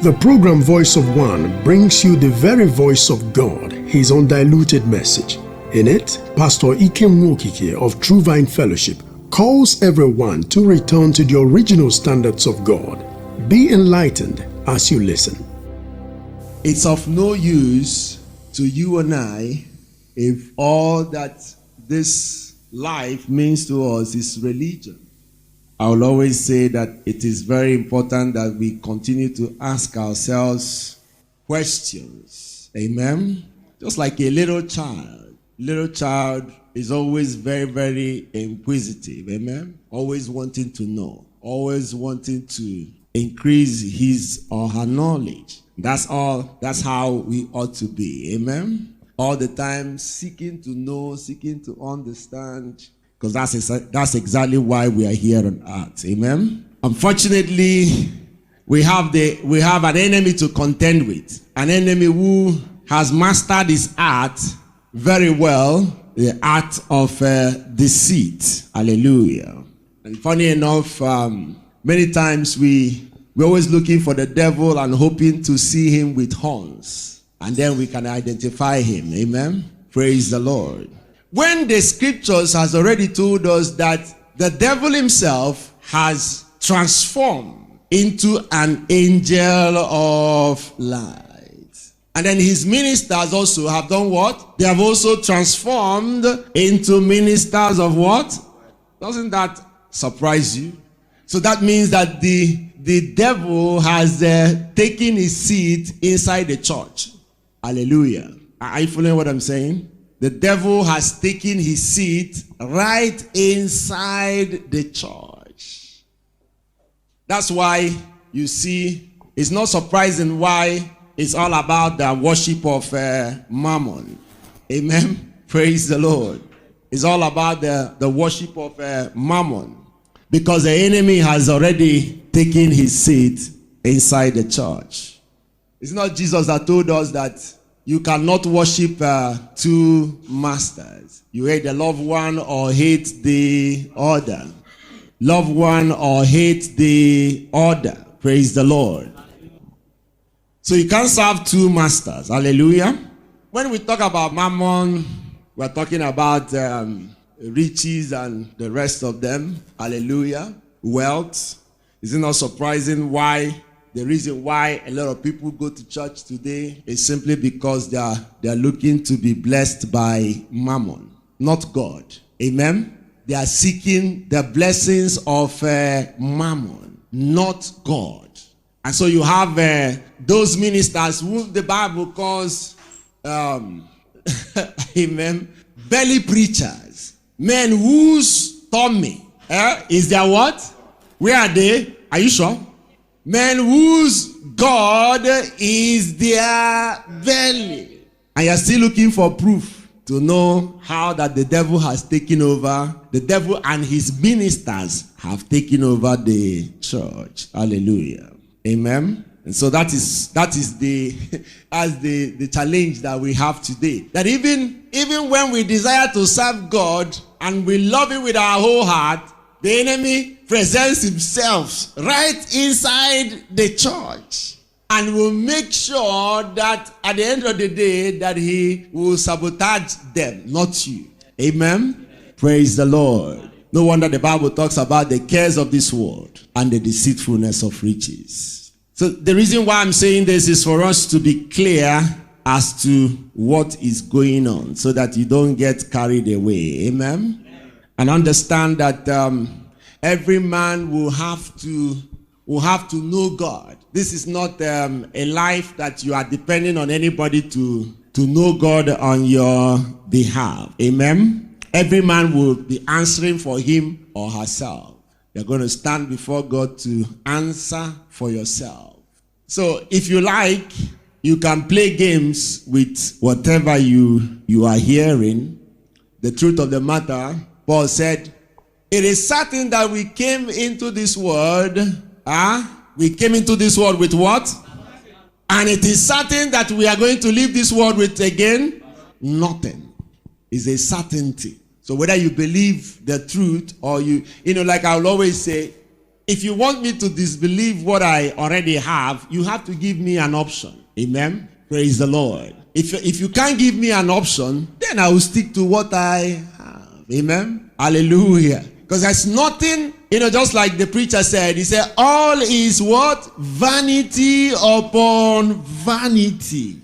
The program Voice of One brings you the very voice of God, His undiluted message. In it, Pastor Ikem Nwokike of True Vine Fellowship calls everyone to return to the original standards of God. Be enlightened as you listen. It's of no use to you and I if all that this life means to us is religion. I will always say that it is very important that we continue to ask ourselves questions. Amen? Just like a little child. Little child is always very, very inquisitive. Amen? Always wanting to know. Always wanting to increase his or her knowledge. That's all. That's how we ought to be. Amen? All the time seeking to know, seeking to understand. Because that's exactly why we are here on earth. Amen? Unfortunately, we have an enemy to contend with. An enemy who has mastered his art very well. The art of deceit. Hallelujah. And funny enough, many times we're always looking for the devil and hoping to see him with horns. And then we can identify him. Amen? Praise the Lord. When the scriptures has already told us that the devil himself has transformed into an angel of light. And then his ministers also have done what? They have also transformed into ministers of what? Doesn't that surprise you? So that means that the devil has taken his seat inside the church. Hallelujah. Are you following what I'm saying? The devil has taken his seat right inside the church. That's why you see, it's not surprising why it's all about the worship of Mammon. Amen. Praise the Lord. It's all about the worship of Mammon. Because the enemy has already taken his seat inside the church. It's not Jesus that told us that you cannot worship two masters. You either love one or hate the other. Love one or hate the other. Praise the Lord. So you can't serve two masters. Hallelujah. When we talk about Mammon, we're talking about riches and the rest of them. Hallelujah. Wealth. Is it not surprising why? The reason why a lot of people go to church today is simply because they are looking to be blessed by Mammon, not God. Amen? They are seeking the blessings of Mammon, not God. And so you have those ministers who the Bible calls, amen, belly preachers. Men whose tummy is their what? Where are they? Are you sure? Men whose God is their belly. And you're still looking for proof to know how that the devil has taken over. The devil and his ministers have taken over the church. Hallelujah. Amen. And so that is the challenge that we have today. That even when we desire to serve God and we love him with our whole heart, the enemy presents himself right inside the church and will make sure that at the end of the day that he will sabotage them, not you. Amen? Praise the Lord. No wonder the Bible talks about the cares of this world and the deceitfulness of riches. So the reason why I'm saying this is for us to be clear as to what is going on so that you don't get carried away. Amen? And understand that every man will have to know God. This is not a life that you are depending on anybody to know God on your behalf. Amen? Every man will be answering for him or herself. You're going to stand before God to answer for yourself. So if you like, you can play games with whatever you are hearing. The truth of the matter, Paul said, it is certain that we came into this world. We came into this world with what? And it is certain that we are going to leave this world with again nothing. It's a certainty. So whether you believe the truth or like I will always say, if you want me to disbelieve what I already have, you have to give me an option. Amen. Praise the Lord. If you can't give me an option, then I will stick to what I have. Amen. Hallelujah. Because there's nothing, just like the preacher said, he said, all is what? Vanity upon vanity.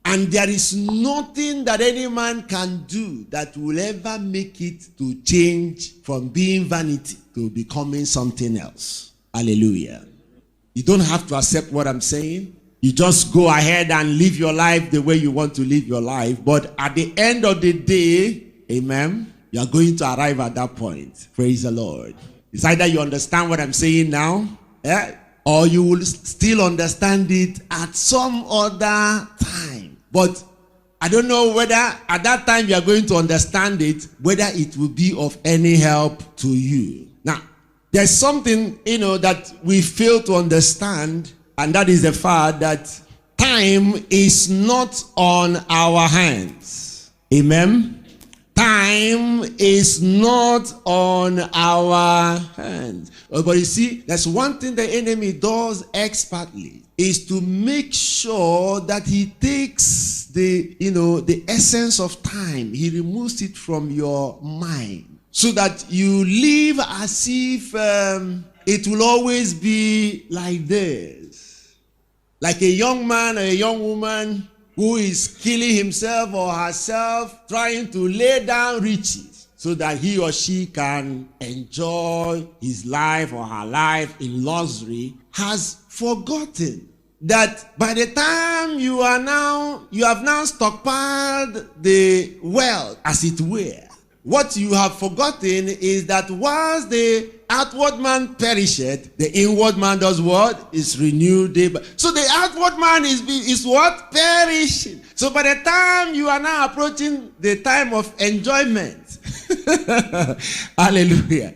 And there is nothing that any man can do that will ever make it to change from being vanity to becoming something else. Hallelujah. You don't have to accept what I'm saying. You just go ahead and live your life the way you want to live your life. But at the end of the day, amen, you are going to arrive at that point. Praise the Lord. It's either you understand what I'm saying now, or you will still understand it at some other time. But I don't know whether at that time you are going to understand it, whether it will be of any help to you. Now, there's something, that we fail to understand, and that is the fact that time is not on our hands. Amen. Time is not on our hands. But you see, that's one thing the enemy does expertly, is to make sure that he takes the essence of time. He removes it from your mind so that you live as if it will always be like this. Like a young man or a young woman who is killing himself or herself, trying to lay down riches so that he or she can enjoy his life or her life in luxury, has forgotten that by the time you have now stockpiled the wealth, as it were, what you have forgotten is that once the outward man perisheth, the inward man does what? Is renewed day by. So the outward man is what? Perishing. So by the time you are now approaching the time of enjoyment, hallelujah,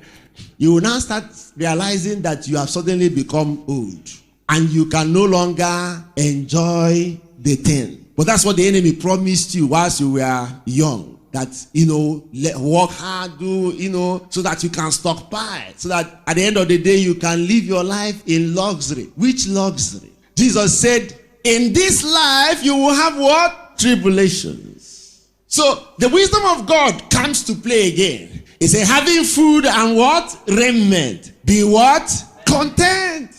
you will now start realizing that you have suddenly become old and you can no longer enjoy the thing. But that's what the enemy promised you whilst you were young. That, work hard, so that you can stockpile. So that at the end of the day, you can live your life in luxury. Which luxury? Jesus said, in this life, you will have what? Tribulations. So, the wisdom of God comes to play again. He said, having food and what? Raiment. Be what? Content.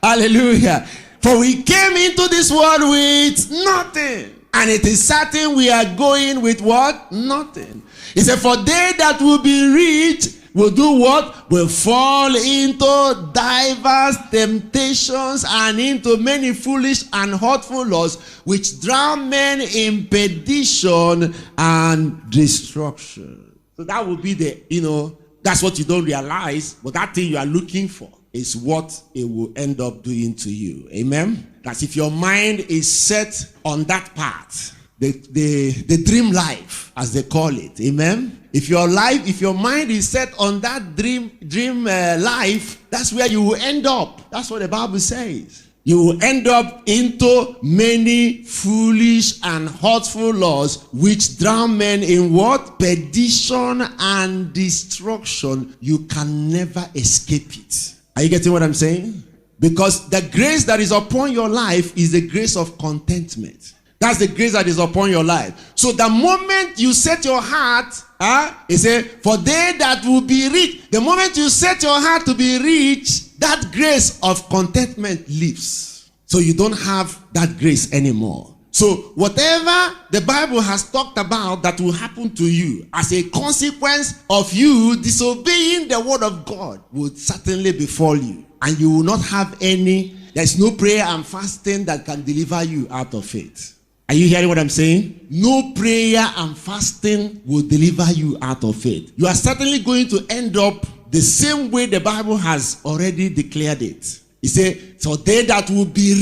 Hallelujah. For we came into this world with nothing. And it is certain we are going with what? Nothing. He said, for they that will be rich will do what? Will fall into diverse temptations and into many foolish and hurtful lusts, which drown men in perdition and destruction. So that will be that's what you don't realize, but that thing you are looking for is what it will end up doing to you. Amen. That if your mind is set on that path, the dream life, as they call it. Amen. If your mind is set on that dream life, that's where you will end up. That's what the Bible says. You will end up into many foolish and hurtful laws, which drown men in what? Perdition and destruction. You can never escape it. Are you getting what I'm saying? Because the grace that is upon your life is the grace of contentment. That's the grace that is upon your life. So the moment you set your heart, he said, for they that will be rich, the moment you set your heart to be rich, that grace of contentment leaves. So you don't have that grace anymore. So whatever the Bible has talked about that will happen to you as a consequence of you disobeying the word of God will certainly befall you. And you will not have there's no prayer and fasting that can deliver you out of it. Are you hearing what I'm saying? No prayer and fasting will deliver you out of it. You are certainly going to end up the same way the Bible has already declared it. He said, so they that will be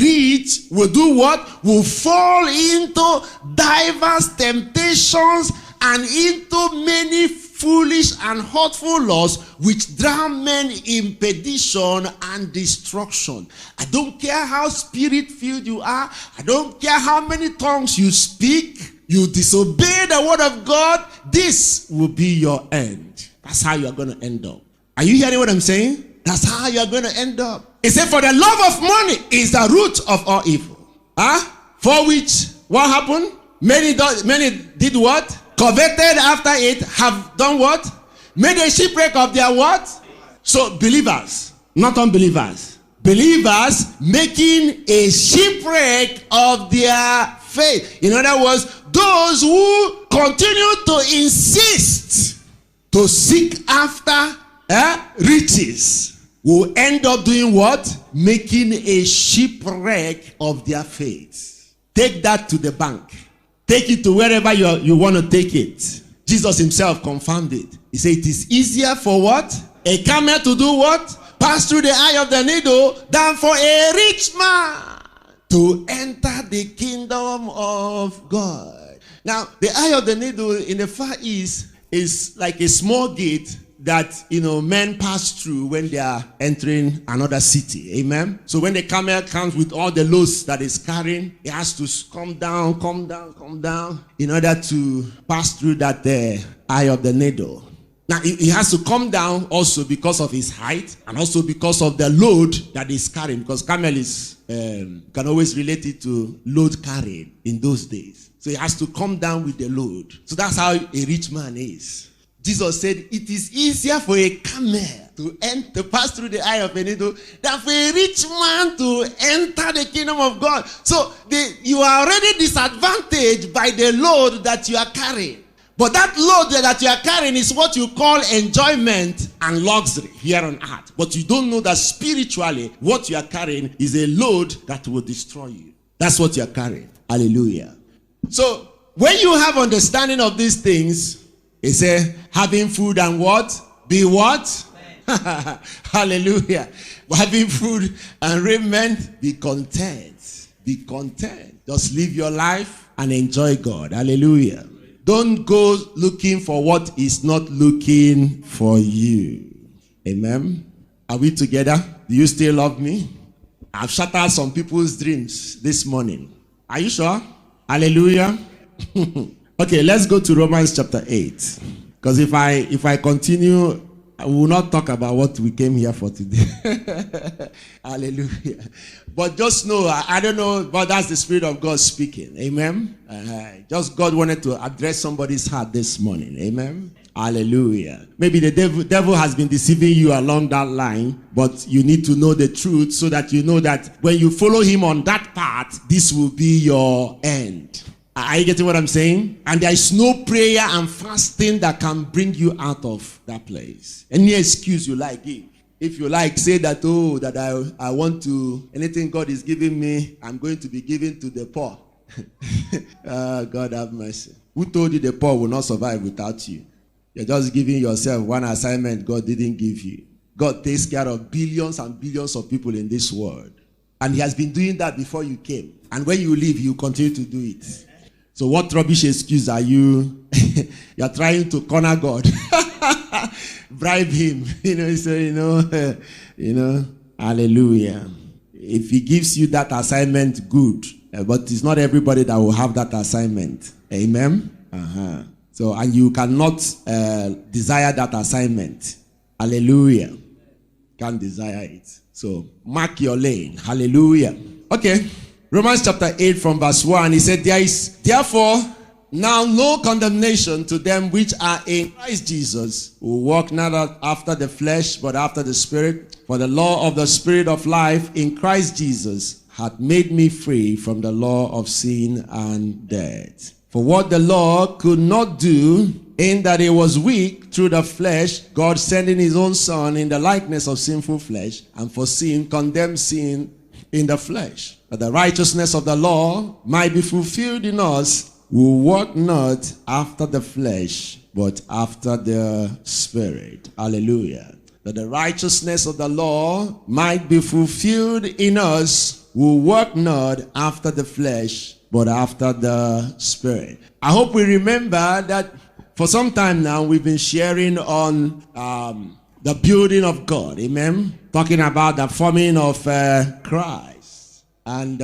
rich will do what? Will fall into diverse temptations and into many foolish and hurtful laws, which drown men in perdition and destruction. I don't care how spirit-filled you are. I don't care how many tongues you speak. You disobey the word of God. This will be your end. That's how you are going to end up. Are you hearing what I'm saying? That's how you're going to end up. He said, for the love of money is the root of all evil. For which, what happened? Many did what? Coveted after it, have done what? Made a shipwreck of their what? So believers, not unbelievers. Believers making a shipwreck of their faith. In other words, those who continue to insist to seek after riches will end up doing what? Making a shipwreck of their faith. Take that to the bank. Take it to wherever you want to take it. Jesus himself confirmed it. He said it is easier for what? A camel to do what? Pass through the eye of the needle than for a rich man to enter the kingdom of God. Now, the eye of the needle in the Far East is like a small gate that, men pass through when they are entering another city. Amen. So when the camel comes with all the loads that is carrying, it has to come down in order to pass through that eye of the needle. Now, he has to come down also because of his height and also because of the load that he's carrying. Because camel is, can always relate it to load carrying in those days. So he has to come down with the load. So that's how a rich man is. Jesus said it is easier for a camel to pass through the eye of a needle than for a rich man to enter the kingdom of God. So you are already disadvantaged by the load that you are carrying. But that load that you are carrying is what you call enjoyment and luxury here on earth. But you don't know that spiritually what you are carrying is a load that will destroy you. That's what you are carrying. Hallelujah. So when you have understanding of these things, he said, having food and what? Be what? Hallelujah. Having food and raiment, be content. Be content. Just live your life and enjoy God. Hallelujah. Don't go looking for what is not looking for you. Amen. Are we together? Do you still love me? I've shattered some people's dreams this morning. Are you sure? Hallelujah. Okay, let's go to Romans chapter 8. Because if I continue, I will not talk about what we came here for today. Hallelujah. But just know, I don't know, but that's the Spirit of God speaking. Amen. Just God wanted to address somebody's heart this morning. Amen. Hallelujah. Maybe the devil has been deceiving you along that line, but you need to know the truth so that you know that when you follow him on that path, this will be your end. Are you getting what I'm saying? And there is no prayer and fasting that can bring you out of that place. Any excuse you like, give. If you like, say that, I want to, anything God is giving me, I'm going to be giving to the poor. God have mercy. Who told you the poor will not survive without you? You're just giving yourself one assignment God didn't give you. God takes care of billions and billions of people in this world. And he has been doing that before you came. And when you leave, you continue to do it. So what rubbish excuse are you? You're trying to corner God. Bribe him. Hallelujah. If he gives you that assignment, good. But it's not everybody that will have that assignment. Amen? So, and you cannot desire that assignment. Hallelujah. Can't desire it. So, mark your lane. Hallelujah. Okay. Romans chapter 8 from verse 1, he said, there is therefore now no condemnation to them which are in Christ Jesus, who walk not after the flesh, but after the Spirit. For the law of the Spirit of life in Christ Jesus hath made me free from the law of sin and death. For what the law could not do, in that it was weak through the flesh, God sending his own Son in the likeness of sinful flesh, and for sin condemned sin in the flesh, that the righteousness of the law might be fulfilled in us, who walk not after the flesh, but after the Spirit. Hallelujah. That the righteousness of the law might be fulfilled in us, who walk not after the flesh, but after the Spirit. I hope we remember that for some time now we've been sharing on the building of God. Amen. Talking about the forming of Christ. And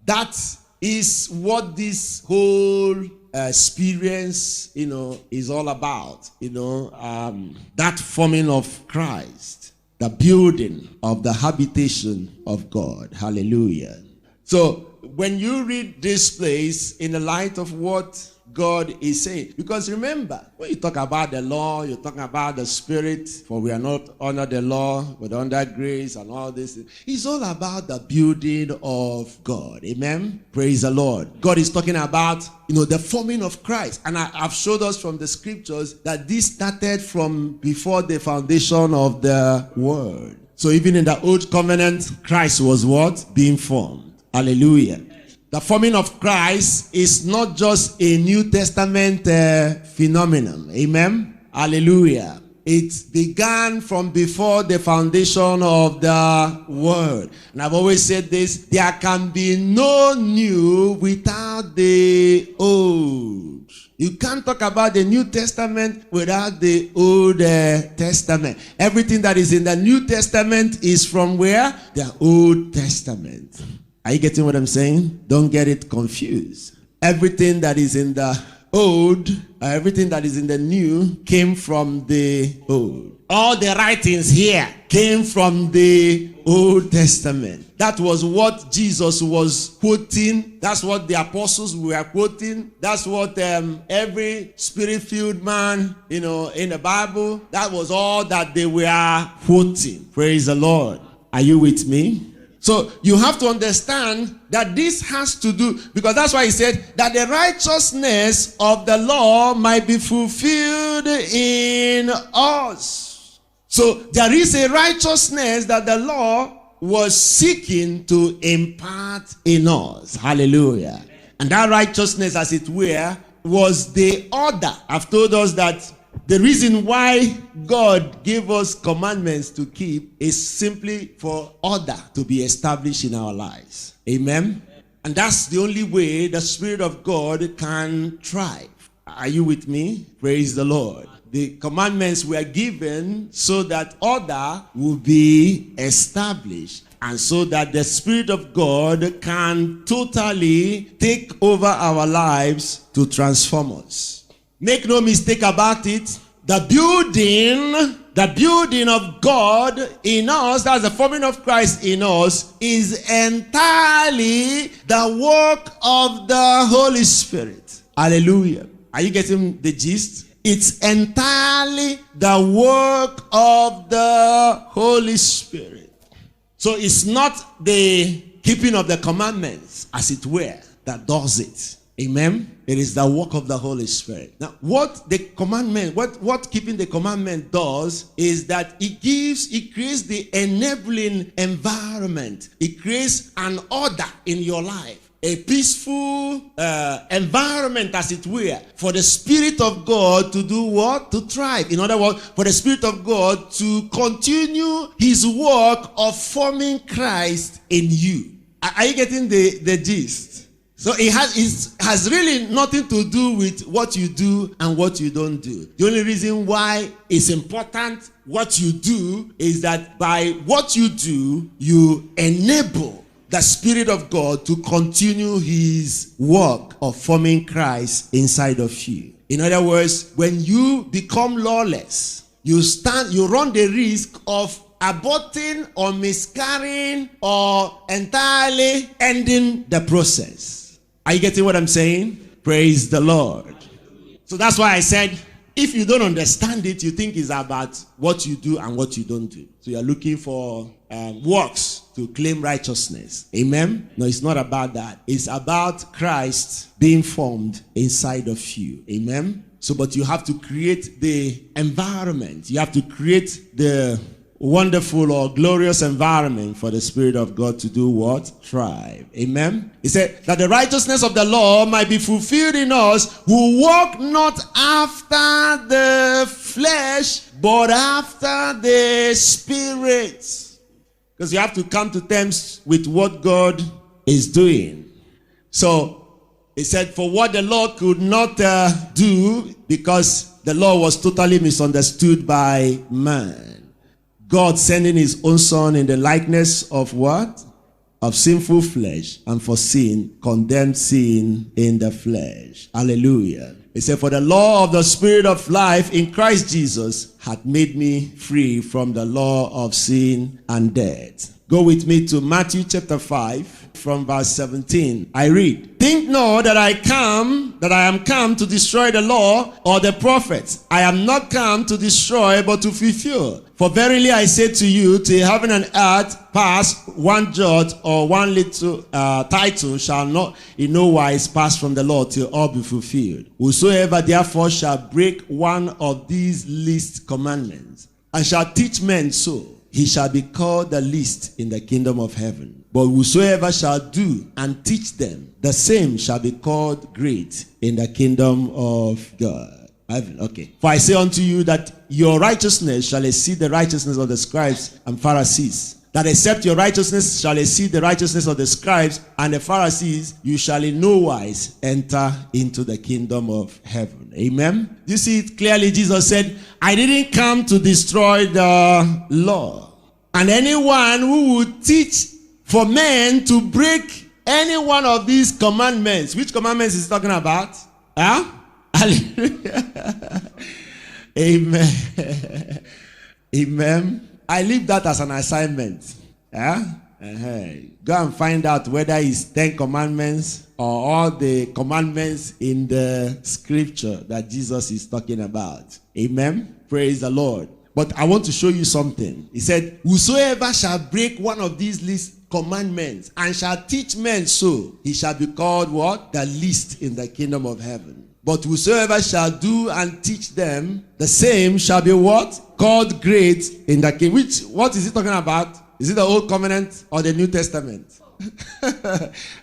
that is what this whole experience, is all about. That forming of Christ. The building of the habitation of God. Hallelujah. So, when you read this place in the light of what God is saying, because remember, when you talk about the law, you're talking about the Spirit, for we are not under the law, but under grace and all this. It's all about the building of God. Amen? Praise the Lord. God is talking about, the forming of Christ. And I've showed us from the scriptures that this started from before the foundation of the world. So even in the old covenant, Christ was what? Being formed. Hallelujah. The forming of Christ is not just a New Testament phenomenon. Amen? Hallelujah. It began from before the foundation of the world. And I've always said this, there can be no new without the old. You can't talk about the New Testament without the Old Testament. Everything that is in the New Testament is from where? The Old Testament. Are you getting what I'm saying? Don't get it confused. Everything that is in the old, everything that is in the new came from the old. All the writings here came from the Old Testament. That was what Jesus was quoting. That's what the apostles were quoting. That's what every spirit-filled man, in the Bible, that was all that they were quoting. Praise the Lord. Are you with me? So you have to understand that this has to do, because that's why he said that the righteousness of the law might be fulfilled in us. So there is a righteousness that the law was seeking to impart in us. Hallelujah. And that righteousness, as it were, was the order. I've told us that the reason why God gave us commandments to keep is simply for order to be established in our lives. Amen? And that's the only way the Spirit of God can thrive. Are you with me? Praise the Lord. The commandments were given so that order will be established, and so that the Spirit of God can totally take over our lives to transform us. Make no mistake about it, the building of God in us, that's the forming of Christ in us, is entirely the work of the Holy Spirit. Hallelujah. Are you getting the gist? It's entirely the work of the Holy Spirit. So it's not the keeping of the commandments, as it were, that does it. Amen. It is the work of the Holy Spirit. Now, what keeping the commandment does is that it creates the enabling environment. It creates an order in your life. A peaceful environment, as it were, for the Spirit of God to do what? To thrive. In other words, for the Spirit of God to continue His work of forming Christ in you. Are you getting the gist? So it has really nothing to do with what you do and what you don't do. The only reason why it's important what you do is that by what you do, you enable the Spirit of God to continue His work of forming Christ inside of you. In other words, when you become lawless, you run the risk of aborting or miscarrying or entirely ending the process. Are you getting what I'm saying? Praise the Lord. So that's why I said, if you don't understand it, you think it's about what you do and what you don't do. So you're looking for works to claim righteousness. Amen? No, it's not about that. It's about Christ being formed inside of you. Amen? So, but you have to create the environment. You have to create the wonderful or glorious environment for the Spirit of God to do what? Thrive. Amen? He said that the righteousness of the law might be fulfilled in us who walk not after the flesh, but after the Spirit. Because you have to come to terms with what God is doing. So, he said, for what the law could not do, because the law was totally misunderstood by man. God sending His own Son in the likeness of what? of sinful flesh, and for sin, condemned sin in the flesh. Hallelujah. He said, for the law of the Spirit of life in Christ Jesus hath made me free from the law of sin and death. Go with me to Matthew chapter 5 from verse 17. I read, think not that I am come to destroy the law or the prophets. I am not come to destroy, but to fulfill. For verily I say to you, till heaven and earth pass, one jot or one little title shall not in no wise pass from the law till all be fulfilled. Whosoever therefore shall break one of these least commandments, and shall teach men so, he shall be called the least in the kingdom of heaven. But whosoever shall do and teach them, the same shall be called great in the kingdom of God. Okay. For I say unto you that your righteousness shall exceed the righteousness of the scribes and Pharisees. That except your righteousness shall exceed the righteousness of the scribes and the Pharisees, you shall in no wise enter into the kingdom of heaven. Amen. You see it clearly. Jesus said, I didn't come to destroy the law. And anyone who would teach for men to break any one of these commandments. Which commandments is he talking about? Huh? Hallelujah. Amen. Amen. I leave that as an assignment. Yeah? Go and find out whether it's 10 commandments or all the commandments in the scripture that Jesus is talking about. Amen. Praise the Lord. But I want to show you something. He said, whosoever shall break one of these least commandments and shall teach men so, he shall be called what? The least in the kingdom of heaven. But whosoever shall do and teach them, the same shall be what? Called great in the kingdom. What is he talking about? Is it the Old Covenant or the New Testament?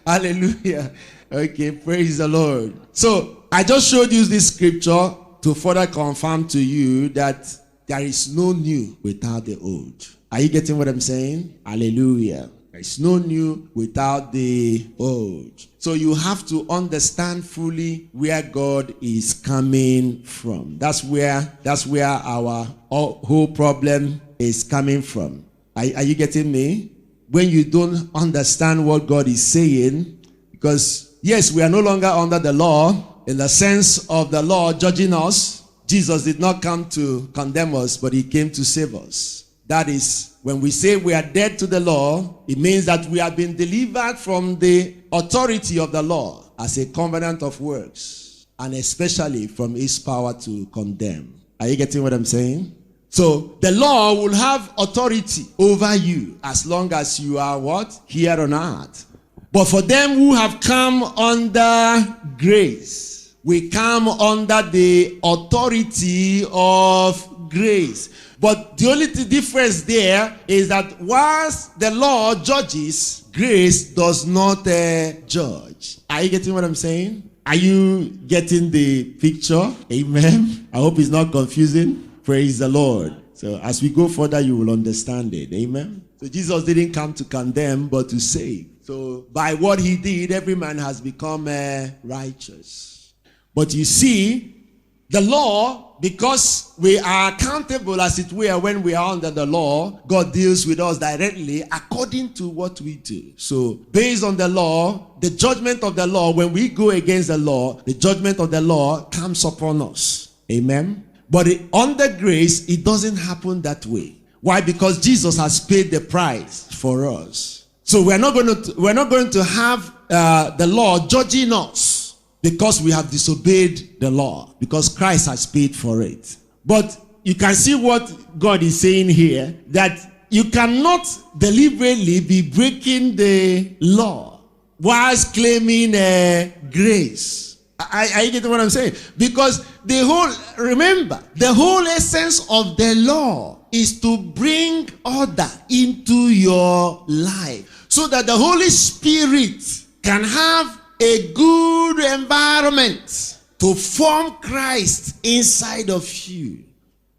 Hallelujah. Okay, praise the Lord. So, I just showed you this scripture to further confirm to you that there is no new without the old. Are you getting what I'm saying? Hallelujah. There is no new without the old. So you have to understand fully where God is coming from. That's where our whole problem is coming from. Are you getting me? When you don't understand what God is saying, because yes, we are no longer under the law in the sense of the law judging us. Jesus did not come to condemn us, but he came to save us. That is, when we say we are dead to the law, it means that we have been delivered from the authority of the law as a covenant of works, and especially from his power to condemn. Are you getting what I'm saying? So the law will have authority over you as long as you are what? Here on earth. But for them who have come under grace, we come under the authority of grace. But the only difference there is that whilst the law judges, grace does not judge. Are you getting what I'm saying? Are you getting the picture? Amen. I hope it's not confusing. Praise the Lord. So as we go further, you will understand it. Amen. So Jesus didn't come to condemn, but to save. So by what he did, every man has become righteous. But you see, the law, because we are accountable as it were when we are under the law, God deals with us directly according to what we do. So based on the law, the judgment of the law, when we go against the law, the judgment of the law comes upon us. Amen. But under grace, it doesn't happen that way. Why? Because Jesus has paid the price for us. So we're not going to have the law judging us, because we have disobeyed the law, because Christ has paid for it. But you can see what God is saying here, that you cannot deliberately be breaking the law whilst claiming grace. Are you getting what I'm saying? Because the whole essence of the law is to bring order into your life, so that the Holy Spirit can have a good environment to form Christ inside of you.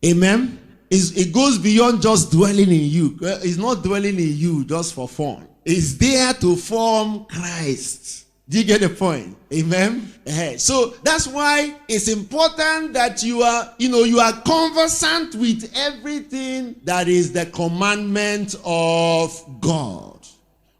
Amen. It goes beyond just dwelling in you. It's not dwelling in you just for fun. It's there to form Christ. Do you get the point? Amen. So that's why it's important that you are conversant with everything that is the commandment of God.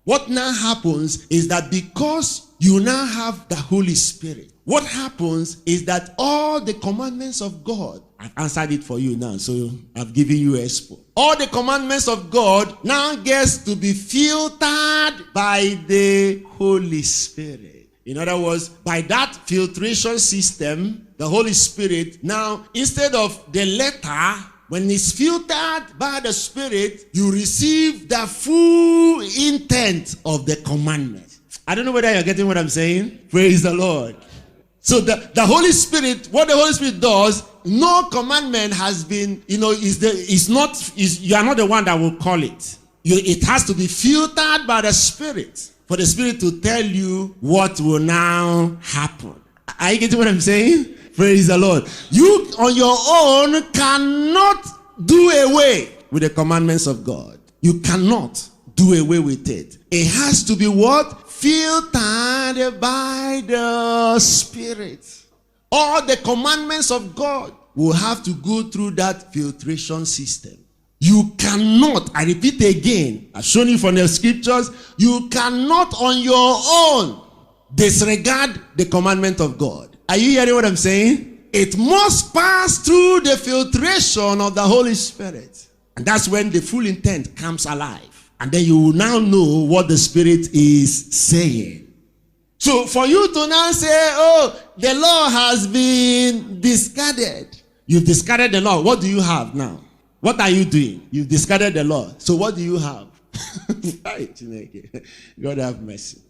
What now happens is that because you now have the Holy Spirit, what happens is that all the commandments of God, I've answered it for you now, so I've given you expo. All the commandments of God now gets to be filtered by the Holy Spirit. In other words, by that filtration system, the Holy Spirit now, instead of the letter, when it's filtered by the Spirit, you receive the full intent of the commandment. I don't know whether you're getting what I'm saying. Praise the Lord. So the Holy Spirit, what the Holy Spirit does, no commandment has been, you are not the one that will call it. It has to be filtered by the Spirit for the Spirit to tell you what will now happen. Are you getting what I'm saying? Praise the Lord. You on your own cannot do away with the commandments of God. You cannot do away with it. It has to be what? Filtered by the Spirit. All the commandments of God will have to go through that filtration system. You cannot, I repeat again, I've shown you from the scriptures, you cannot on your own disregard the commandment of God. Are you hearing what I'm saying? It must pass through the filtration of the Holy Spirit. And that's when the full intent comes alive. And then you will now know what the Spirit is saying. So for you to now say, oh, the law has been discarded. You've discarded the law. What do you have now? What are you doing? You've discarded the law. So what do you have? God have mercy.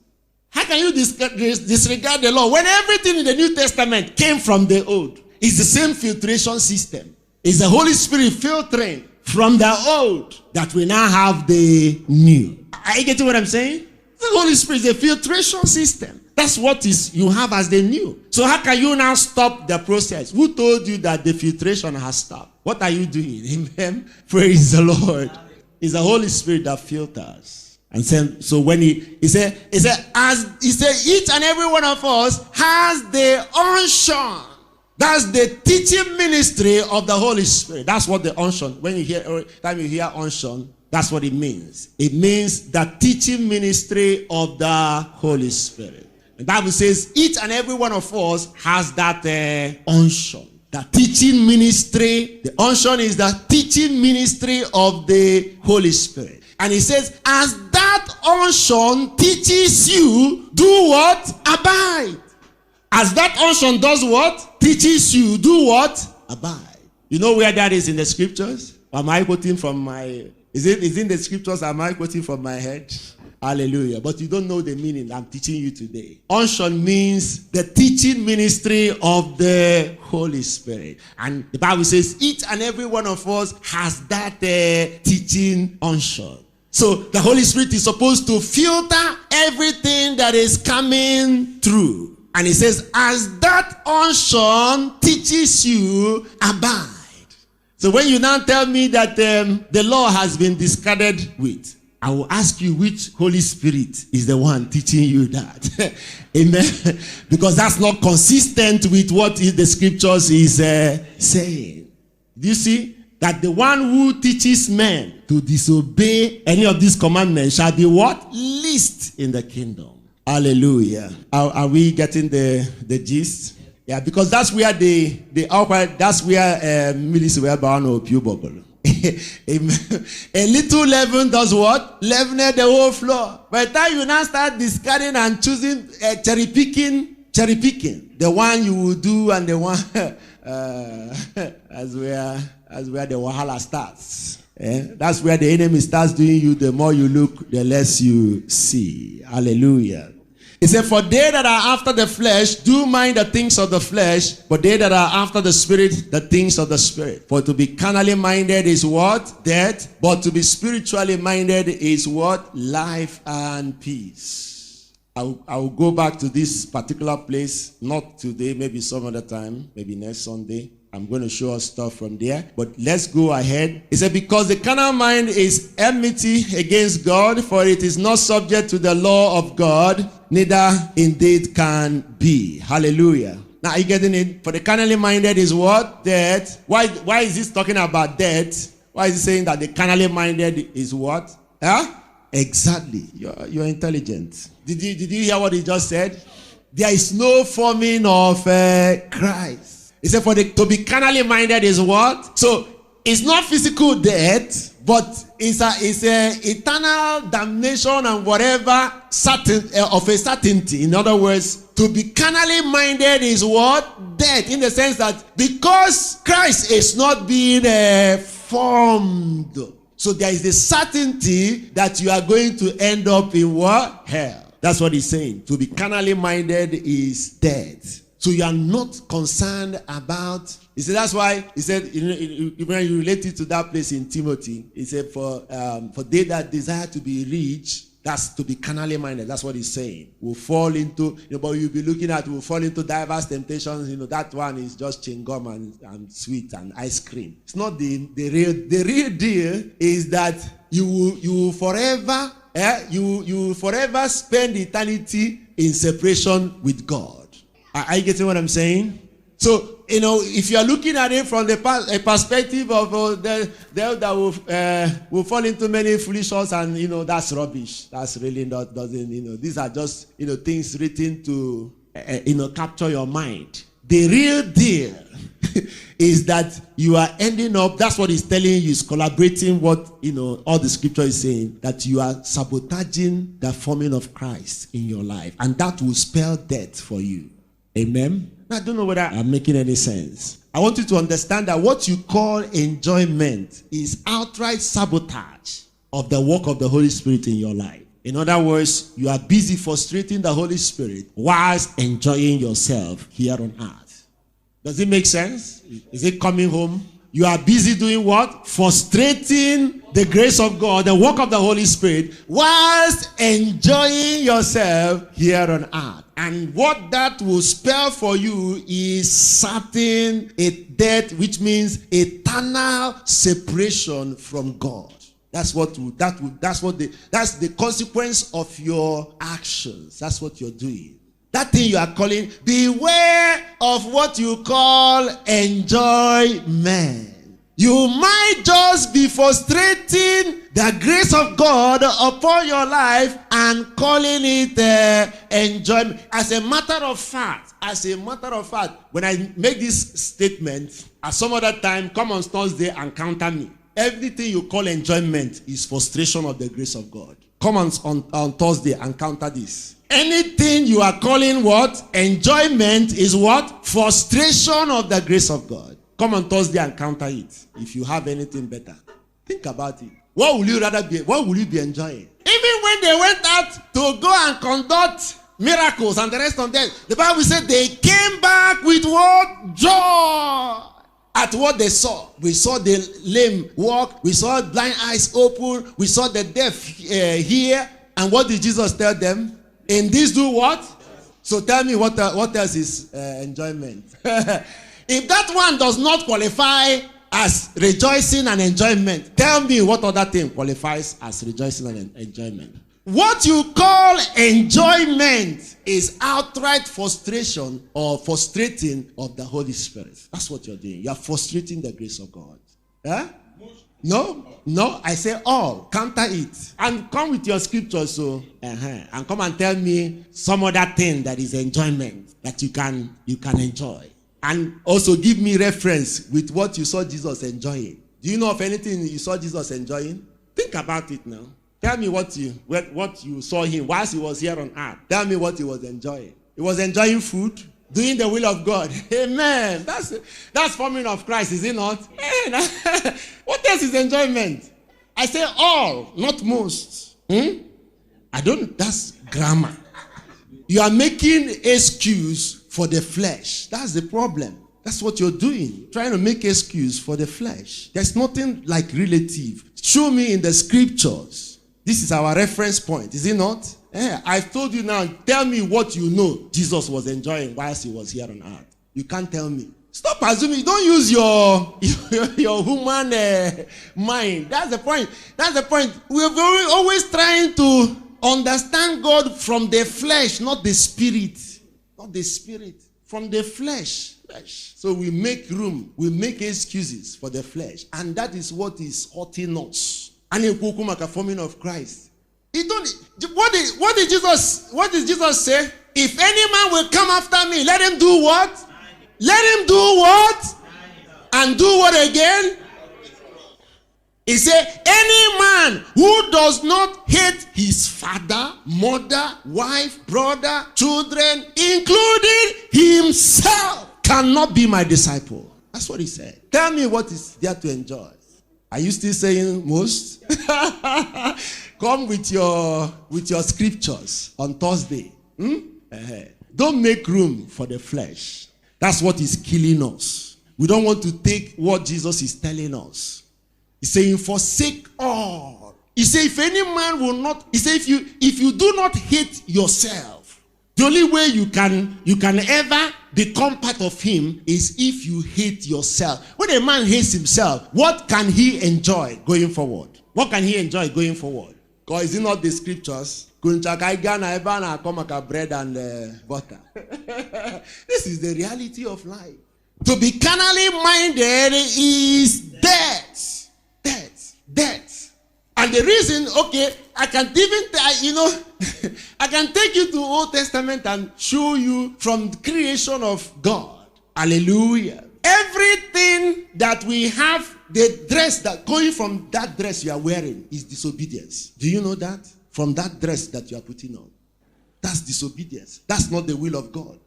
How can you disregard the law when everything in the New Testament came from the old? It's the same filtration system. It's the Holy Spirit filtering from the old that we now have the new. Are you getting what I'm saying? The Holy Spirit is a filtration system. That's what you have as the new. So how can you now stop the process? Who told you that the filtration has stopped? What are you doing? Amen. Praise the Lord. It's the Holy Spirit that filters. And so when he said, each and every one of us has the unction. That's the teaching ministry of the Holy Spirit. That's what the unction, when you hear unction, that's what it means. It means the teaching ministry of the Holy Spirit. The Bible says each and every one of us has that unction. The teaching ministry, the unction is the teaching ministry of the Holy Spirit. And he says, as that unction teaches you, do what? Abide. As that unction does what? Teaches you, do what? Abide. You know where that is in the scriptures? Am I quoting from my... Is it in the scriptures? Am I quoting from my head? Hallelujah. But you don't know the meaning I'm teaching you today. Unction means the teaching ministry of the Holy Spirit. And the Bible says each and every one of us has that teaching unction. So the Holy Spirit is supposed to filter everything that is coming through. And it says, as that unction teaches you, abide. So when you now tell me that the law has been discarded with, I will ask you which Holy Spirit is the one teaching you that. Amen. Because that's not consistent with what the scriptures is saying. Do you see? That the one who teaches men to disobey any of these commandments shall be what? Least in the kingdom. Hallelujah. Are we getting the gist? Yeah, because that's where that's where milice were bound or pure bubble. Amen. A little leaven does what? Leaven the whole floor. By the time you now start discarding and choosing, cherry picking, the one you will do and the one as where the wahala starts. That's where the enemy starts doing you. The more you look, the less you see. Hallelujah. He said, for they that are after the flesh do mind the things of the flesh, but they that are after the spirit, the things of the spirit. For to be carnally minded is what? Death. But to be spiritually minded is what? Life and peace. I will go back to this particular place, not today, maybe some other time, maybe next Sunday. I'm going to show us stuff from there. But let's go ahead. It said, because the carnal mind is enmity against God, for it is not subject to the law of God, neither indeed can be. Hallelujah. Now, are you getting it? For the carnally minded is what? Death. Why is this talking about death? Why is it saying that the carnally minded is what? Exactly. You're intelligent. Did you hear what he just said? There is no forming of Christ. He said to be carnally minded is what? So it's not physical death, but it's a eternal damnation and whatever of a certainty. In other words, to be carnally minded is what? Death, in the sense that because Christ is not being formed, so there is the certainty that you are going to end up in what? Hell. That's what he's saying. To be carnally minded is death. So you are not concerned about. He said that's why he said when you relate it to that place in Timothy, he said for they that desire to be rich, that's to be carnally minded. That's what he's saying. Will fall into, but you'll be looking at, will fall into diverse temptations. That one is just chewing gum and sweet and ice cream. It's not the real deal is that you will forever spend eternity in separation with God. Are you getting what I'm saying? So, if you are looking at it from the perspective of that will fall into many foolish thoughts, and that's rubbish. That's really not, doesn't, these are just, things written to, capture your mind. The real deal is that you are ending up, that's what he's telling you, is collaborating what, all the scripture is saying, that you are sabotaging the forming of Christ in your life. And that will spell death for you. Amen? I don't know whether I'm making any sense. I want you to understand that what you call enjoyment is outright sabotage of the work of the Holy Spirit in your life. In other words, you are busy frustrating the Holy Spirit whilst enjoying yourself here on earth. Does it make sense? Is it coming home? You are busy doing what? Frustrating the grace of God, the work of the Holy Spirit, whilst enjoying yourself here on earth. And what that will spell for you is certain a death, which means eternal separation from God. That's the consequence of your actions. That's what you're doing. That thing you are calling, beware of what you call enjoyment. You might just be frustrating the grace of God upon your life and calling it enjoyment. As a matter of fact, when I make this statement, at some other time, come on Thursday and counter me. Everything you call enjoyment is frustration of the grace of God. Come on Thursday and counter this. Anything you are calling what? Enjoyment is what? Frustration of the grace of God. Come on Thursday and counter it. If you have anything better, think about it. What will you rather be? What will you be enjoying? Even when they went out to go and conduct miracles and the rest of them, the Bible said they came back with what? Joy at what they saw. We saw the lame walk. We saw blind eyes open. We saw the deaf hear. And what did Jesus tell them? In this do what? So tell me what else is enjoyment? If that one does not qualify as rejoicing and enjoyment, tell me what other thing qualifies as rejoicing and enjoyment. What you call enjoyment is outright frustration or frustrating of the Holy Spirit. That's what you're doing. You're frustrating the grace of God. Huh? No, I say all. Counter it. And come with your scriptures. And come and tell me some other thing that is enjoyment that you can enjoy. And also give me reference with what you saw Jesus enjoying. Do you know of anything you saw Jesus enjoying? Think about it now. Tell me what you saw him whilst he was here on earth. Tell me what he was enjoying. He was enjoying food, doing the will of God. Amen. That's forming of Christ, is it not? Man, what else is enjoyment? I say all, not most. That's grammar. You are making excuse for the flesh. That's the problem. That's what you're doing. Trying to make excuse for the flesh. There's nothing like relative. Show me in the scriptures. This is our reference point, is it not? I've told you now. Tell me what you know Jesus was enjoying whilst he was here on earth. You can't tell me. Stop assuming. Don't use your human mind. That's the point. We're always trying to understand God from the flesh, not the spirit. Not the spirit. From the flesh. So we make room. We make excuses for the flesh. And that is what is hurting us. And a forming of Christ. He don't. What did Jesus say? If any man will come after me, let him do what? Let him do what? And do what again? He said, any man who does not hate his father, mother, wife, brother, children, including himself, cannot be my disciple. That's what he said. Tell me what is there to enjoy. Are you still saying most? Come with your scriptures on Thursday. Don't make room for the flesh. That's what is killing us. We don't want to take what Jesus is telling us. He's saying, forsake all. He said, if any man will not, he said, if you do not hate yourself, the only way you can ever become part of him is if you hate yourself. When a man hates himself, what can he enjoy going forward? What can he enjoy going forward? Because is it not the scriptures? Bread and butter. This is the reality of life. To be carnally minded is death. Death. And the reason, I can even, I can take you to Old Testament and show you from the creation of God. Hallelujah. Everything that we have, the dress that going from that dress you are wearing is disobedience. Do you know that? From that dress that you are putting on. That's disobedience. That's not the will of God.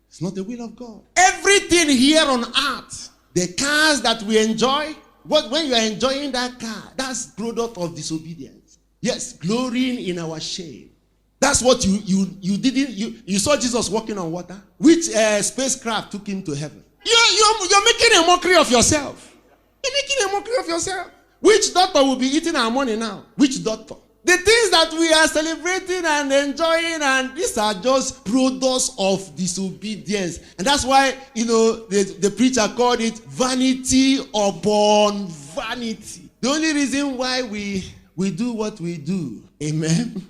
It's not the will of God. Everything here on earth, the cars that we enjoy, when you are enjoying that car, that's product of disobedience. Yes, glorying in our shame. That's what you didn't. You saw Jesus walking on water. Which spacecraft took him to heaven? You're making a mockery of yourself. You're making a mockery of yourself. Which doctor will be eating our money now? Which doctor? The things that we are celebrating and enjoying, and these are just products of disobedience. And that's why, the preacher called it vanity upon vanity. The only reason why we do what we do, amen?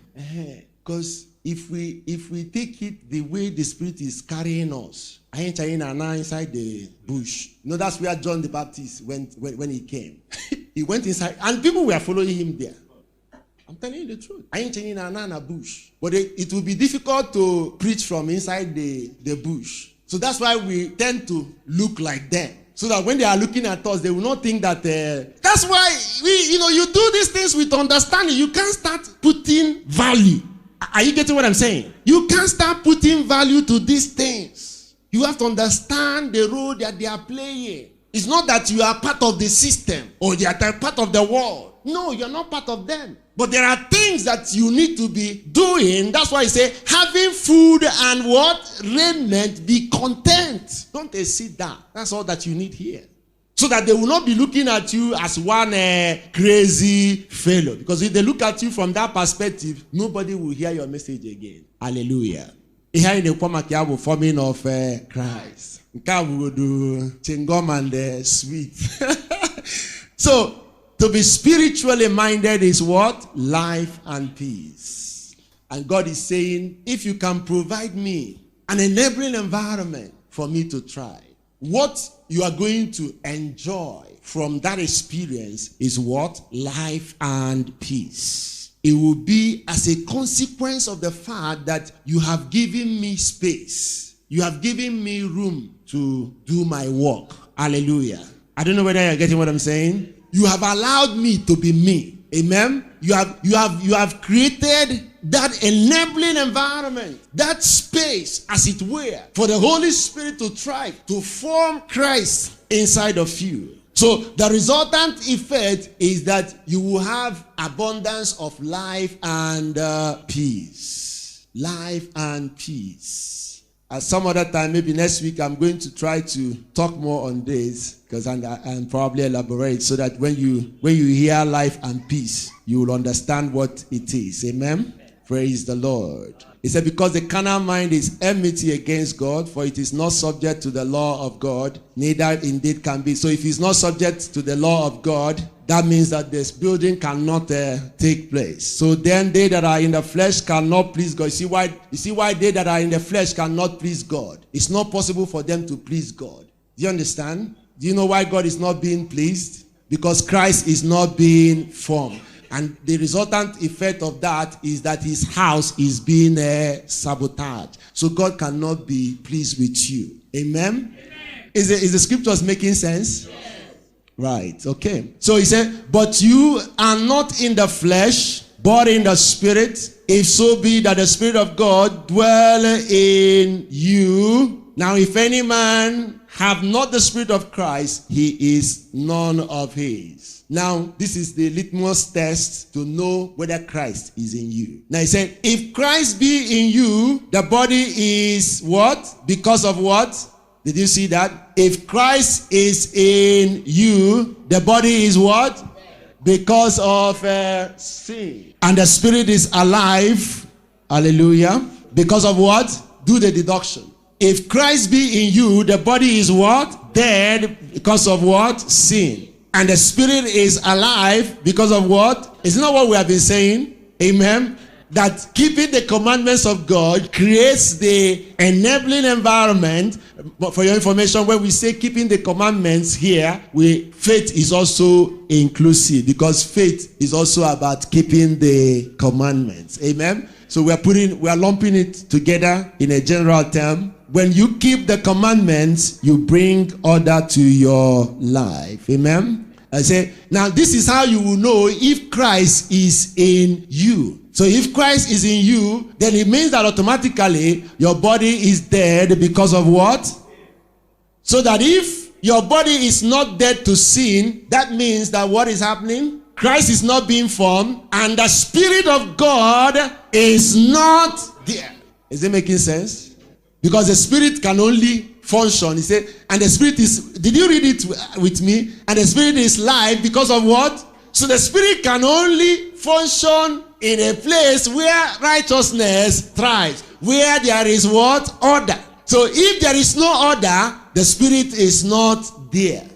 Because if we take it the way the Spirit is carrying us, I ain't inside the bush. That's where John the Baptist went when he came. He went inside, and people were following him there. I'm telling you the truth. I ain't changing a bush. But it will be difficult to preach from inside the bush. So that's why we tend to look like them. So that when they are looking at us, they will not think that... That's why, you do these things with understanding. You can't start putting value. Are you getting what I'm saying? You can't start putting value to these things. You have to understand the role that they are playing. It's not that you are part of the system or you are part of the world. No, you're not part of them. But there are things that you need to be doing. That's why I say, having food and what? Raiment, be content. Don't sit down. That's all that you need here. So that they will not be looking at you as one crazy fellow. Because if they look at you from that perspective, nobody will hear your message again. Hallelujah. Here in the forming of Christ. Chingom and sweet. So, to be spiritually minded is what? Life and peace. And God is saying, if you can provide me an enabling environment for me to try, what you are going to enjoy from that experience is what? Life and peace. It will be as a consequence of the fact that you have given me space. You have given me room to do my work. Hallelujah. I don't know whether you're getting what I'm saying. You have allowed me to be me. Amen. You have created that enabling environment, that space, as it were, for the Holy Spirit to try to form Christ inside of you. So the resultant effect is that you will have abundance of life and peace. Life and peace. At some other time, maybe next week, I'm going to try to talk more on this, because and probably elaborate, so that when you hear life and peace, you will understand what it is. Amen? Praise the Lord. He said, because the carnal mind is enmity against God, for it is not subject to the law of God, neither indeed can be. So if it's not subject to the law of God, that means that this building cannot take place. So then they that are in the flesh cannot please God. You see why they that are in the flesh cannot please God? It's not possible for them to please God. Do you understand? Do you know why God is not being pleased? Because Christ is not being formed. And the resultant effect of that is that his house is being sabotaged. So God cannot be pleased with you. Amen? Is the scriptures making sense? Yes. Right, okay. So he said, but you are not in the flesh, but in the spirit, if so be that the Spirit of God dwell in you. Now if any man have not the Spirit of Christ, he is none of his. Now, this is the litmus test to know whether Christ is in you. Now he said, if Christ be in you, the body is what? Because of what? Did you see that? If Christ is in you, the body is what? Because of sin. And the spirit is alive. Hallelujah. Because of what? Do the deduction. If Christ be in you, the body is what? Dead because of what? Sin. And the spirit is alive because of what? Isn't that what we have been saying? Amen. That keeping the commandments of God creates the enabling environment. But for your information, when we say keeping the commandments here, faith is also inclusive, because faith is also about keeping the commandments. Amen. So we are lumping it together in a general term. When you keep the commandments, you bring order to your life. Amen. I say, now this is how you will know if Christ is in you. So if Christ is in you, then it means that automatically your body is dead because of what? So that if your body is not dead to sin, that means that what is happening? Christ is not being formed, and the Spirit of God is not there. Is it making sense? Because the Spirit can only function. He said, and the Spirit is, did you read it with me? And the Spirit is life because of what? So the Spirit can only function in a place where righteousness thrives, where there is what? Order. So if there is no order, the Spirit is not there.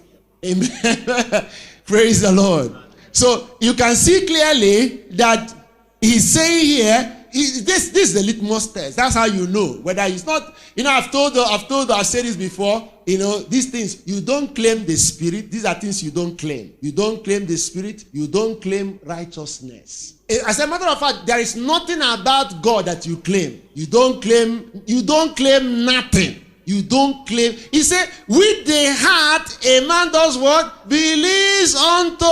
Amen. Praise the Lord. So you can see clearly that he's saying here, this is the litmus test. That's how you know whether it's not. I've said this before. These things, you don't claim the Spirit. These are things you don't claim. You don't claim the Spirit. You don't claim righteousness. As a matter of fact, there is nothing about God that you claim. You don't claim nothing. You don't claim. He said, with the heart, a man does what? Believes unto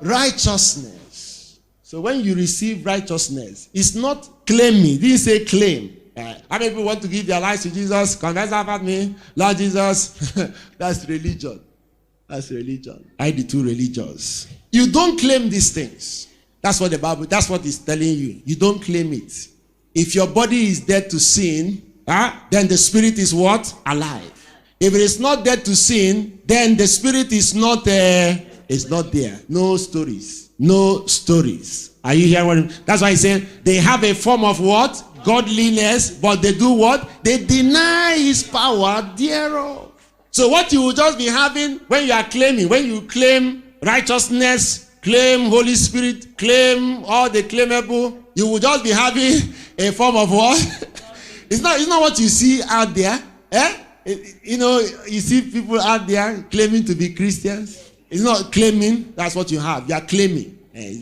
righteousness. So when you receive righteousness, it's not claiming. He didn't say claim. How many people want to give their lives to Jesus? Confess about me, Lord Jesus. That's religion. That's religion. I the two religions. You don't claim these things. That's what the Bible, that's what it's telling you. You don't claim it. If your body is dead to sin, then the Spirit is what? Alive. If it is not dead to sin, then the Spirit is not there. It's not there. No stories. No stories. Are you hearing what? That's why he said they have a form of what? Godliness, but they do what? They deny his power thereof. So what you will just be having when you are claiming, when you claim righteousness, claim Holy Spirit, claim all the claimable, you will just be having a form of what? It's not what you see out there. You see people out there claiming to be Christians. It's not claiming, that's what you have. You are claiming.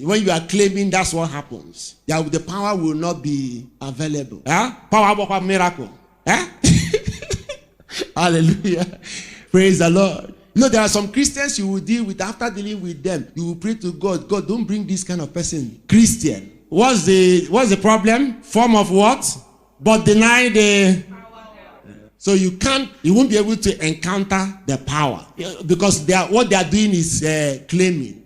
When you are claiming, that's what happens. The power will not be available. Power of a miracle. Hallelujah. Praise the Lord. There are some Christians you will deal with. After dealing with them, you will pray to God. God, don't bring this kind of person. Christian. What's the problem? Form of what? But deny the power. So you won't be able to encounter the power. Because what they are doing is claiming.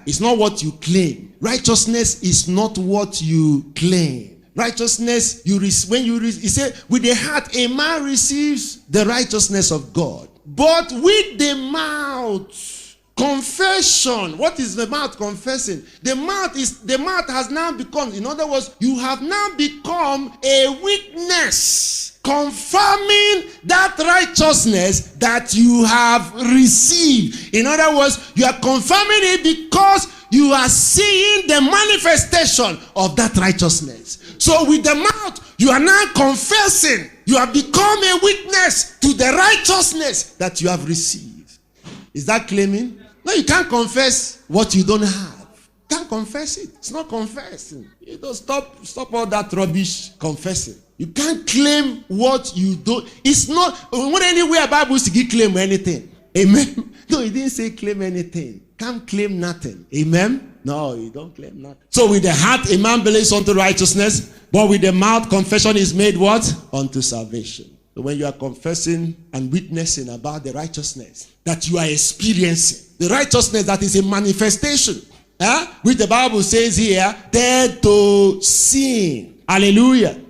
It's not what you claim. Righteousness is not what you claim. Righteousness, he said, with the heart a man receives the righteousness of God. But with the mouth, confession. What is the mouth confessing? The mouth has now become, in other words, you have now become a witness confirming that righteousness that you have received. In other words, you are confirming it because you are seeing the manifestation of that righteousness. So with the mouth, you are now confessing. You have become a witness to the righteousness that you have received. Is that claiming? No, you can't confess what you don't have. You can't confess it. It's not confessing. You don't stop all that rubbish confessing. You can't claim what you don't. It's not when anywhere Bible says claim anything. Amen. No, it didn't say claim anything. Can't claim nothing. Amen. No, you don't claim nothing. So with the heart a man believes unto righteousness, but with the mouth confession is made what? Unto salvation. So when you are confessing and witnessing about the righteousness that you are experiencing, the righteousness that is a manifestation, which the Bible says here, dead to sin. Hallelujah.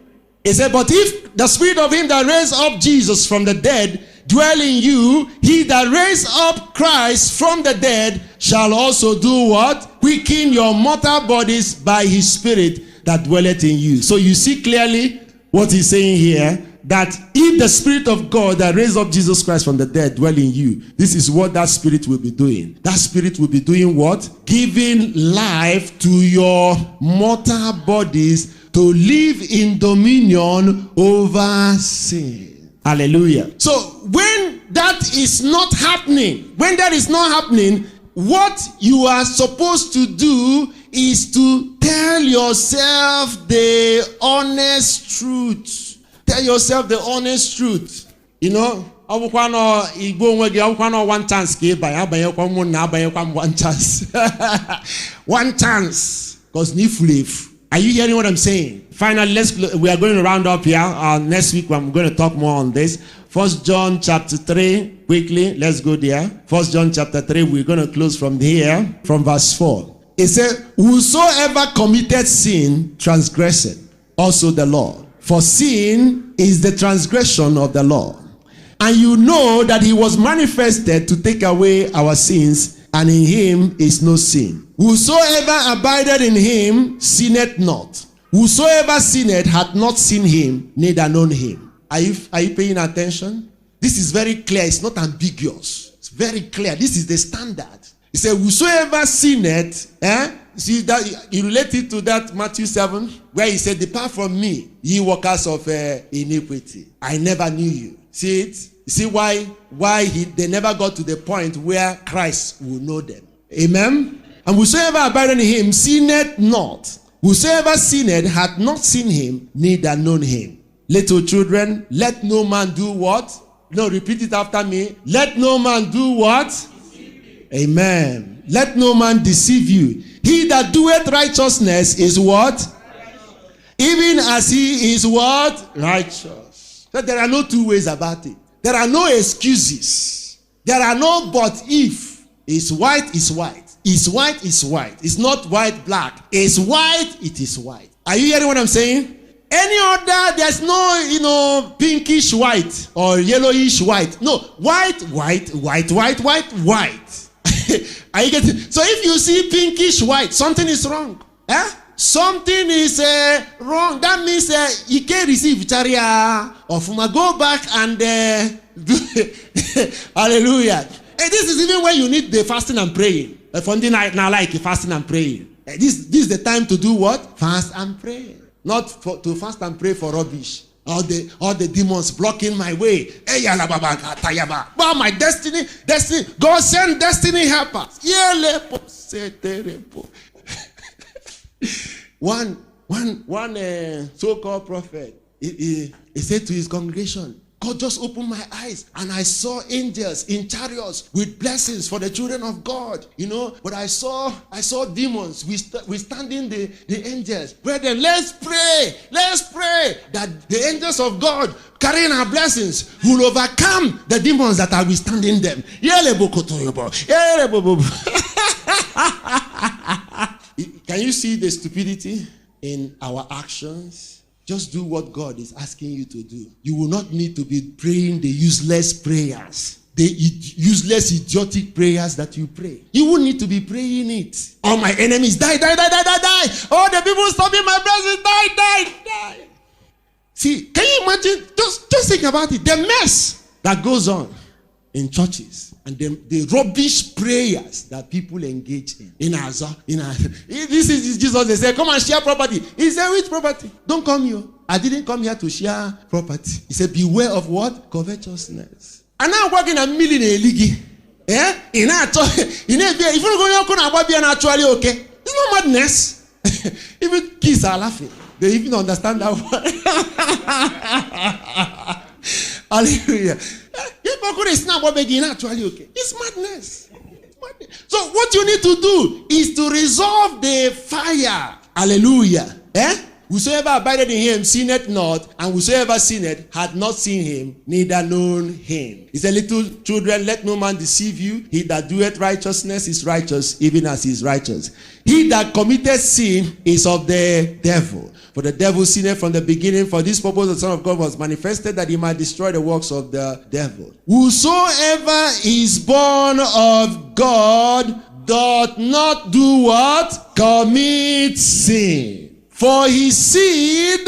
It said, but if the spirit of him that raised up Jesus from the dead dwell in you, he that raised up Christ from the dead shall also do what? Quicken your mortal bodies by his spirit that dwelleth in you. So you see clearly what he's saying here, that if the spirit of God that raised up Jesus Christ from the dead dwell in you, this is what that spirit will be doing. That spirit will be doing what? Giving life to your mortal bodies to live in dominion over sin. Hallelujah. So when that is not happening, what you are supposed to do is to tell yourself the honest truth. Tell yourself the honest truth. You know, one chance. One chance. One chance. Because are you hearing what I'm saying? Finally, we are going to round up here. Next week, I'm going to talk more on this. 1 John chapter 3, quickly, let's go there. 1 John chapter 3, we're going to close from here, from verse 4. It says, whosoever committed sin transgressed also the law. For sin is the transgression of the law. And you know that he was manifested to take away our sins, and in him is no sin. Whosoever abideth in him sinneth not. Whosoever sinneth hath not seen him, neither known him. Are you paying attention? This is very clear. It's not ambiguous. It's very clear. This is the standard. He said, whosoever sinneth, see that you relate it to that Matthew 7, where he said, depart from me, ye workers of iniquity. I never knew you. See it? See why they never got to the point where Christ will know them. Amen? And whosoever abideth in him sinneth not. Whosoever sinneth hath not seen him, neither known him. Little children, let no man do what? No, repeat it after me. Let no man do what? Amen. Let no man deceive you. He that doeth righteousness is what? Righteous. Even as he is what? Righteous. So there are no two ways about it. There are no excuses. There are no but if. It's white, it's white. It's white, it's white. It's not white, black. It's white, it is white. Are you hearing what I'm saying? Any other, there's no, pinkish white or yellowish white. No, white, white, white, white, white, white. Are you getting? So if you see pinkish white, something is wrong. Something is wrong. That means you can't receive charia of go back and do hallelujah. This is even when you need the fasting and praying. Funday night now, like fasting and praying. This is the time to do what? Fast and pray. Not to fast and pray for rubbish. All the demons blocking my way. But my destiny. God send destiny helpers. One so-called prophet, he said to his congregation, God just opened my eyes and I saw angels in chariots with blessings for the children of God. But I saw demons withstanding the angels. Brethren, let's pray that the angels of God carrying our blessings will overcome the demons that are withstanding them. Can you see the stupidity in our actions? Just do what God is asking you to do. You will not need to be praying the useless prayers. The useless, idiotic prayers that you pray. You won't need to be praying it. All my enemies, die. All the people stopping my blessings, die. See, can you imagine? Just think about it. The mess that goes on in churches. And the rubbish prayers that people engage in our this is Jesus. They say, come and share property. He said, which property? Don't come here. I didn't come here to share property. He said, beware of what? Covetousness. And now working a million a league. If you're going to be actually okay. It's not madness. Even kids are laughing. They even understand that one. Hallelujah. It's not actually okay. It's madness. So what you need to do is to resolve the fire. Hallelujah. Whosoever abided in him sinned not, and whosoever sinned had not seen him, neither known him. He said, little children, let no man deceive you. He that doeth righteousness is righteous, even as he is righteous. He that committeth sin is of the devil. For the devil sinned from the beginning. For this purpose the Son of God was manifested, that he might destroy the works of the devil. Whosoever is born of God doth not do what? Commit sin. For his seed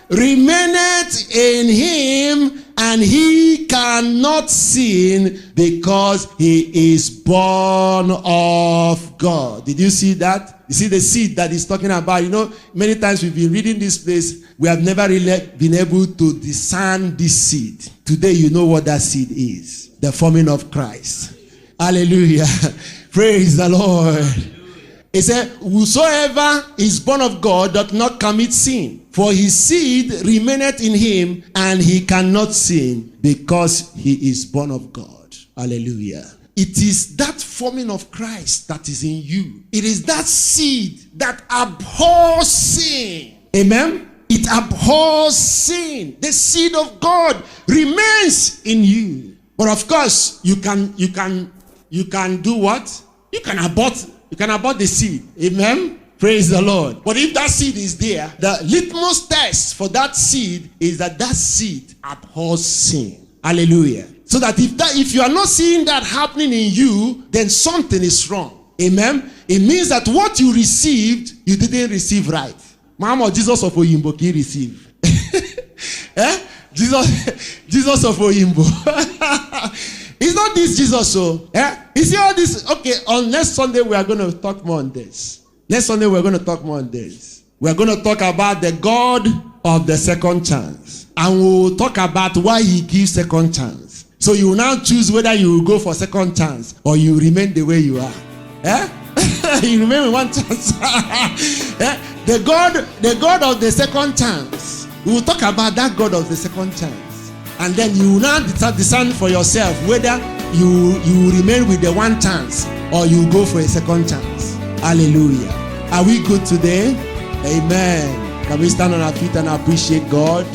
remaineth in him, and he cannot sin because he is born of God. Did you see that? You see the seed that he's talking about? You know, many times we've been reading this place, we have never really been able to discern this seed. Today you know what that seed is. The forming of Christ. Hallelujah. Praise the Lord. He said, whosoever is born of God doth not commit sin, for his seed remaineth in him, and he cannot sin because he is born of God. Hallelujah. It is that forming of Christ that is in you. It is that seed that abhors sin. Amen. It abhors sin. The seed of God remains in you. But of course, you can do what? You can abort the seed. Amen. Praise the Lord. But if that seed is there, the litmus test for that seed is that seed abhors sin. Hallelujah. So that if you are not seeing that happening in you, then something is wrong. Amen. It means that what you received, you didn't receive right. Mama, Jesus of Oyimbo can receive. Jesus of Oyimbo. It's not this Jesus, so. You see all this? Okay, on next Sunday we are going to talk more on this. Next Sunday we are going to talk more on this. We are going to talk about the God of the second chance. And we will talk about why he gives second chance. So you will now choose whether you will go for second chance or you remain the way you are. You remain with one chance. The God of the second chance. We will talk about that God of the second chance. And then you will now decide for yourself whether you remain with the one chance or you go for a second chance. Hallelujah. Are we good today? Amen. Can we stand on our feet and appreciate God?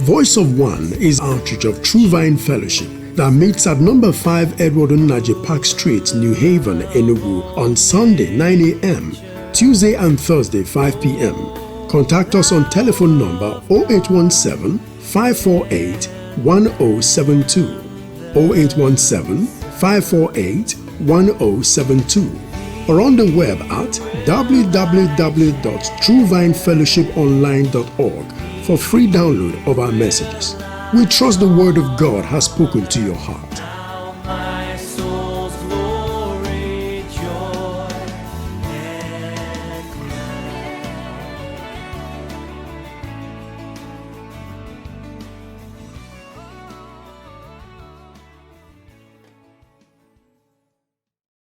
Voice of One is outreach of True Vine Fellowship that meets at number 5 Edward Onaje Park Street, New Haven, Enugu on Sunday 9 a.m., Tuesday and Thursday 5 p.m. Contact us on telephone number 0817 548 1072, 0817 548 1072, or on the web at www.truevinefellowshiponline.org for free download of our messages. We trust the Word of God has spoken to your heart.